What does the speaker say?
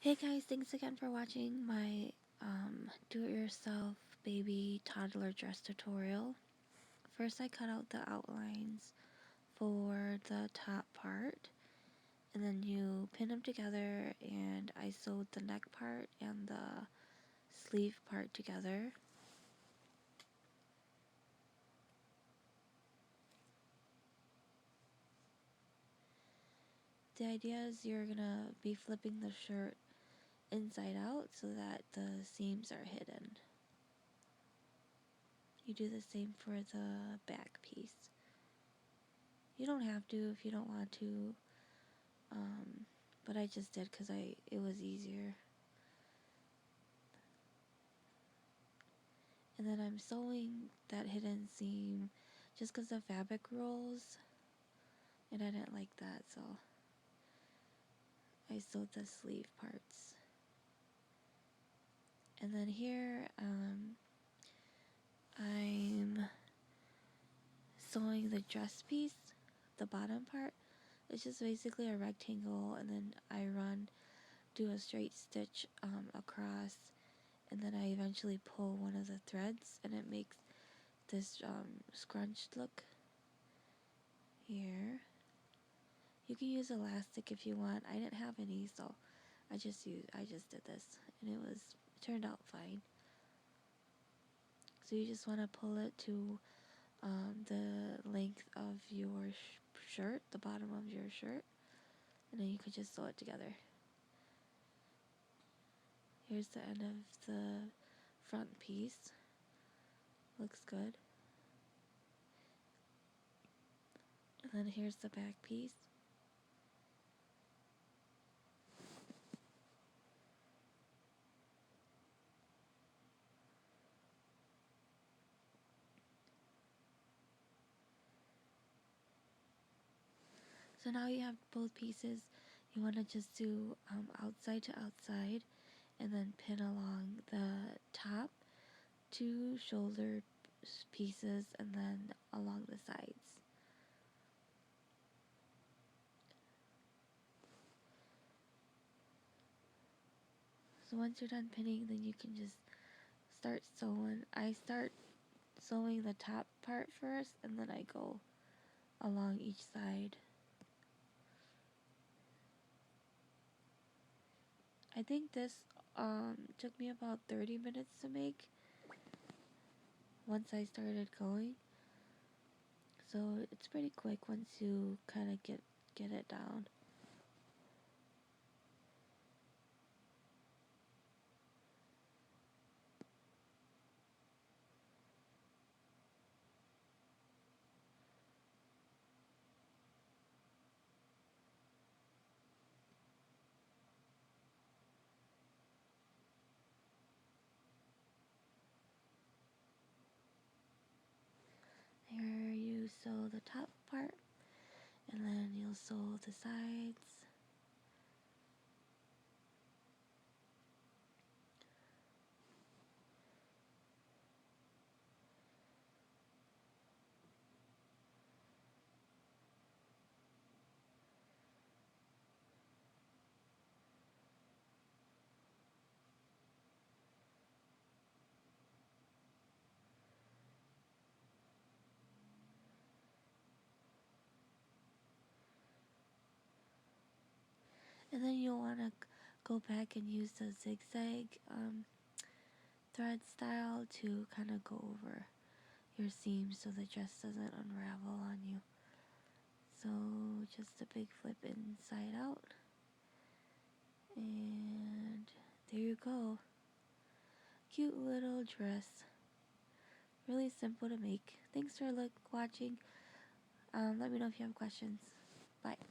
Hey guys, thanks again for watching my do-it-yourself baby toddler dress tutorial. First I cut out the outlines for the top part, and then you pin them together, and I sewed the neck part and the sleeve part together. The idea is you're gonna be flipping the shirt inside out so that the seams are hidden. You do the same for the back piece. You don't have to if you don't want to, but I just did because it was easier. And then I'm sewing that hidden seam just because the fabric rolls, and I didn't like that, so I sewed the sleeve parts. And then here, I'm sewing the dress piece, the bottom part. It's just basically a rectangle, and then I do a straight stitch across, and then I eventually pull one of the threads, and it makes this scrunched look here. You can use elastic if you want. I didn't have any, so I just did this, and it turned out fine. So you just want to pull it to the length of your shirt, the bottom of your shirt, and then you could just sew it together. Here's the end of the front piece. Looks good. And then here's the back piece. So now you have both pieces. You want to just do outside to outside, and then pin along the top, two shoulder pieces, and then along the sides. So once you're done pinning, then you can just start sewing. I start sewing the top part first, and then I go along each side. I think this took me about 30 minutes to make once I started going. So it's pretty quick once you kind of get it down. Here you sew the top part, and then you'll sew the sides. And then you'll want to go back and use the zigzag thread style to kind of go over your seams so the dress doesn't unravel on you. So just a big flip inside out, and there you go. Cute little dress. Really simple to make. Thanks for watching. Let me know if you have questions. Bye.